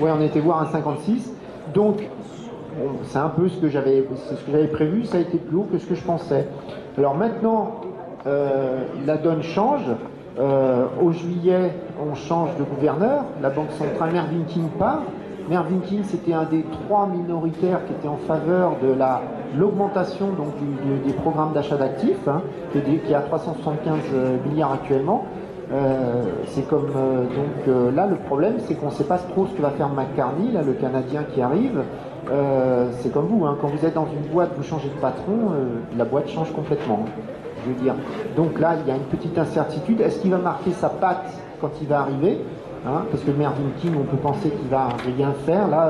Ouais, on était voir 1,56. Donc, bon, c'est un peu ce que j'avais prévu. Ça a été plus haut que ce que je pensais. Alors maintenant, la donne change. Au juillet, on change de gouverneur. La Banque centrale, Mervyn King part. Mervyn King, c'était un des 3 minoritaires qui étaient en faveur de l'augmentation des programmes d'achat d'actifs, hein, qui est à 375 milliards actuellement. C'est comme là le problème c'est qu'on ne sait pas trop ce que va faire McCartney, là, le Canadien qui arrive. C'est comme vous, hein, quand vous êtes dans une boîte, vous changez de patron, la boîte change complètement, hein, je veux dire. Donc là il y a une petite incertitude. Est-ce qu'il va marquer sa patte quand il va arriver, hein, parce que Mervyn King, on peut penser qu'il va rien faire là,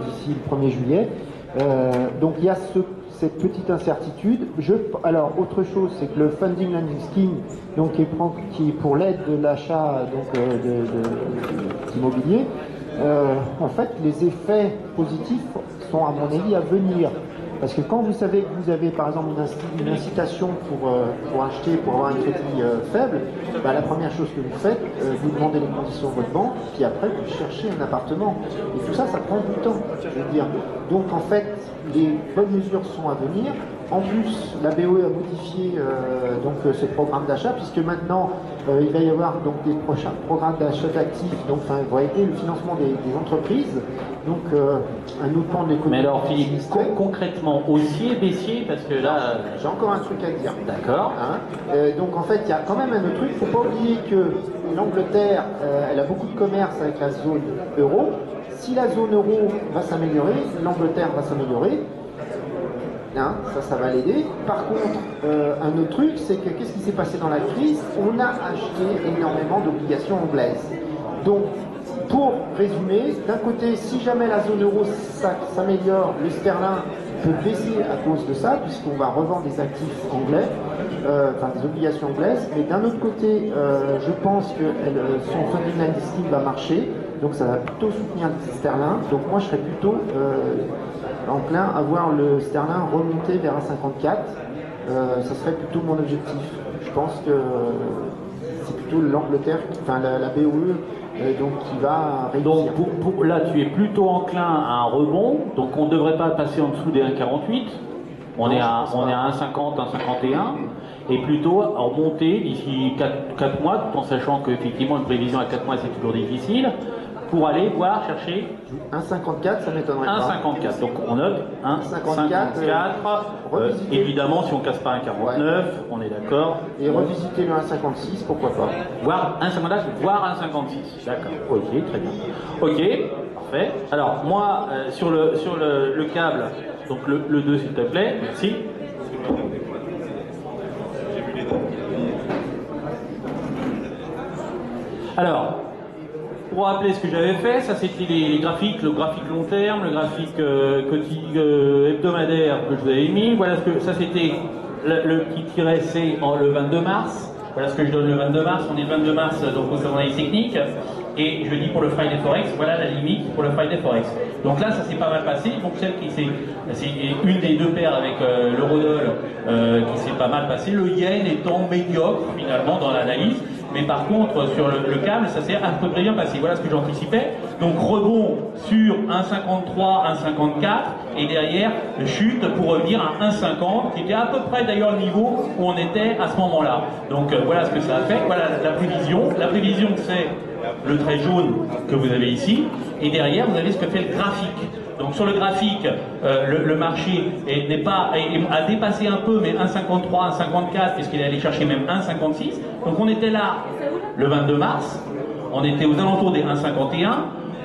d'ici le 1er juillet. Donc il y a cette petite incertitude. Alors autre chose, c'est que le funding lending scheme, donc qui est pour l'aide de l'achat d'immobilier, en fait les effets positifs sont à mon avis à venir. Parce que quand vous savez que vous avez par exemple une incitation pour acheter, pour avoir un crédit faible, bah, la première chose que vous faites, vous demandez les conditions de votre banque, puis après vous cherchez un appartement. Et tout ça, ça prend du temps, je veux dire. Donc en fait, les bonnes mesures sont à venir. En plus, la BOE a modifié ce programme d'achat, puisque maintenant il va y avoir donc des prochains programmes d'achat d'actifs, donc enfin, va aider le financement des entreprises. Donc un autre pan de l'économie. Mais alors Philippe, concrètement, haussier, baissier, parce que là... J'ai encore un truc à dire. D'accord. Hein, donc en fait, il y a quand même un autre truc. Il ne faut pas oublier que l'Angleterre, elle a beaucoup de commerce avec la zone euro. Si la zone euro va s'améliorer, l'Angleterre va s'améliorer. Hein, ça va l'aider. Par contre, un autre truc, c'est que qu'est-ce qui s'est passé dans la crise? On a acheté énormément d'obligations anglaises. Donc, pour résumer, d'un côté, si jamais la zone euro s'améliore, le sterling peut baisser à cause de ça, puisqu'on va revendre des actifs anglais, des obligations anglaises. Mais d'un autre côté, je pense que son funding lending scheme va marcher, donc ça va plutôt soutenir le sterling. Donc moi, je serais plutôt enclin à voir le sterling remonter vers 1,54. Ça serait plutôt mon objectif. Je pense que c'est plutôt l'Angleterre, la BOE, donc qui va réussir. Donc là, tu es plutôt enclin à un rebond, donc on ne devrait pas passer en dessous des 1,48. On est à 1,50, 1,51, et plutôt à remonter d'ici 4 mois, tout en sachant qu'effectivement une prévision à 4 mois c'est toujours difficile, pour aller voir chercher 1,54, ça m'étonnerait pas. 1,54, donc on note 1,54. Évidemment, si on casse pas 1,49, ouais. On est d'accord. Et revisiter le 1,56, pourquoi pas. Voir 1,54, voire 1,56. D'accord, ok, très bien. Ok, parfait. Alors, moi, sur le câble, donc le 2, s'il te plaît, merci. Alors, pour rappeler ce que j'avais fait, ça c'était les graphiques, le graphique long terme, le graphique hebdomadaire que je vous avais mis. Voilà ce que ça c'était le qui tirait C le 22 mars. Voilà ce que je donne le 22 mars. On est le 22 mars donc aux analyses techniques. Et je dis pour le Friday Forex, voilà la limite pour le Friday Forex. Donc là, ça s'est pas mal passé. Donc c'est une des deux paires avec l'eurodoll qui s'est pas mal passé. Le yen étant médiocre finalement dans l'analyse. Mais par contre, sur le câble, ça s'est à peu près bien passé. Voilà ce que j'anticipais. Donc rebond sur 1,53, 1,54, et derrière, chute pour revenir à 1,50, qui était à peu près d'ailleurs le niveau où on était à ce moment-là. Donc voilà ce que ça a fait. Voilà la prévision. La prévision, c'est le trait jaune que vous avez ici. Et derrière, vous avez ce que fait le graphique. Donc sur le graphique, le marché a dépassé un peu, mais 1,53, 1,54, puisqu'il est allé chercher même 1,56. Donc on était là le 22 mars, on était aux alentours des 1,51,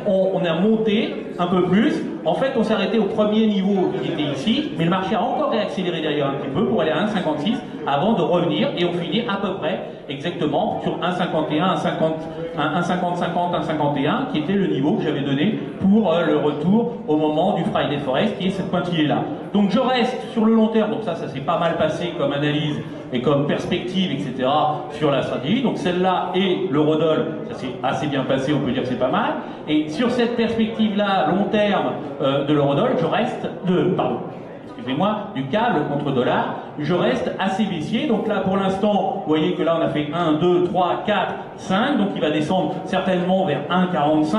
on a monté un peu plus. En fait, on s'est arrêté au premier niveau qui était ici, mais le marché a encore réaccéléré derrière un petit peu pour aller à 1,56 avant de revenir, et on finit à peu près exactement sur 1,51, 1,50, 1,51, qui était le niveau que j'avais donné pour le retour au moment du Friday Forex, qui est cette pointillée-là. Donc je reste sur le long terme, donc ça s'est pas mal passé comme analyse et comme perspective, etc. sur la stratégie. Donc celle-là et l'eurodoll, ça s'est assez bien passé, on peut dire que c'est pas mal. Et sur cette perspective-là, long terme de l'eurodoll, je reste du câble contre dollar, je reste assez baissier. Donc là, pour l'instant, vous voyez que là, on a fait 1, 2, 3, 4, 5. Donc il va descendre certainement vers 1,45.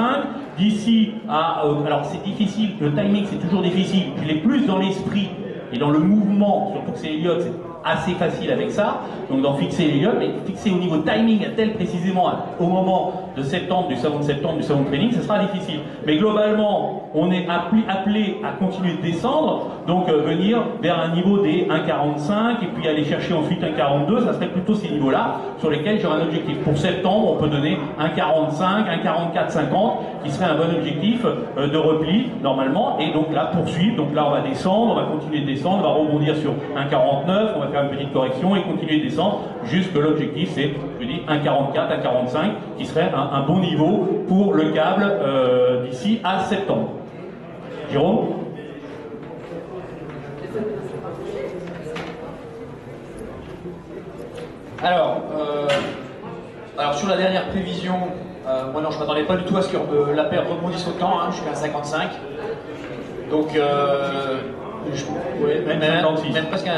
d'ici à... alors c'est difficile, le timing c'est toujours difficile, je l'ai plus dans l'esprit et dans le mouvement, surtout que c'est Elliott, c'est assez facile avec ça, donc d'en fixer Elliott, mais fixer au niveau timing à tel précisément au moment de septembre, du salon de septembre, du salon de training, ce sera difficile. Mais globalement, on est appelé à continuer de descendre, donc venir vers un niveau des 1,45 et puis aller chercher ensuite 1,42, ça serait plutôt ces niveaux-là sur lesquels j'aurai un objectif. Pour septembre, on peut donner 1,45, 1,44,50 qui serait un bon objectif de repli normalement, et donc là poursuivre, donc là on va descendre, on va continuer de descendre, on va rebondir sur 1,49, on va faire une petite correction et continuer de descendre, jusque l'objectif c'est, je dis, 1,44, 1,45 qui serait un bon niveau pour le câble d'ici à septembre. Jérôme? Alors sur la dernière prévision, moi non, je ne m'attendais pas du tout à ce que la paire rebondisse autant, hein, jusqu'à 55. Donc, même presque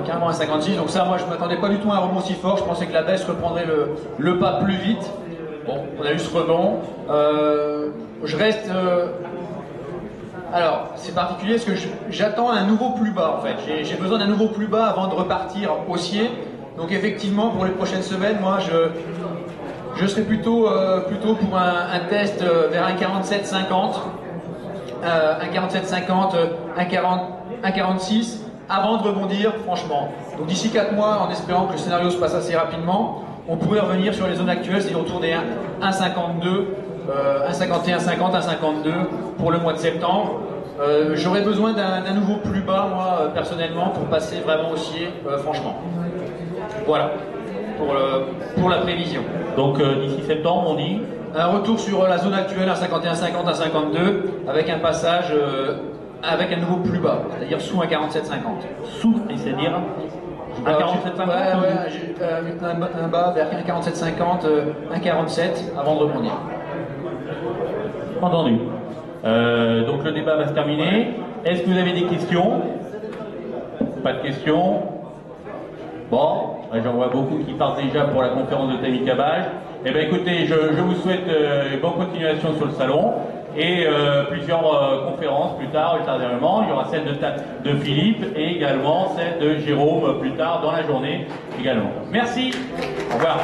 carrément à 56. Donc ça, moi, je ne m'attendais pas du tout à un rebond si fort. Je pensais que la baisse reprendrait le pas plus vite. Bon, on a eu ce rebond. Je reste... alors, c'est particulier parce que j'attends un nouveau plus bas, en fait. J'ai besoin d'un nouveau plus bas avant de repartir haussier. Donc effectivement, pour les prochaines semaines, moi, je serai plutôt pour un test vers 1,4750, 1,4750, 1,46 avant de rebondir, franchement. Donc d'ici 4 mois, en espérant que le scénario se passe assez rapidement, on pourrait revenir sur les zones actuelles, c'est-à-dire autour des 1,52, 1,51, 50, 1,52 pour le mois de septembre. J'aurais besoin d'un nouveau plus bas, moi, personnellement, pour passer vraiment haussier, franchement. Voilà, pour la prévision. Donc d'ici septembre, on dit un retour sur la zone actuelle, 1,51,50, 1,52, avec un passage avec un nouveau plus bas, c'est-à-dire sous 1,47,50. Sous, c'est-à-dire 1,47,50 un bas vers 1,47,50, 1,47 avant de rebondir. Entendu. Donc le débat va se terminer. Est-ce que vous avez des questions? Pas de questions? Bon, j'en vois beaucoup qui partent déjà pour la conférence de Tammy Cabage. Eh bien écoutez, je vous souhaite bonne continuation sur le salon et plusieurs conférences plus tard, ultérieurement. Il y aura celle de Philippe et également celle de Jérôme plus tard dans la journée également. Merci, au revoir.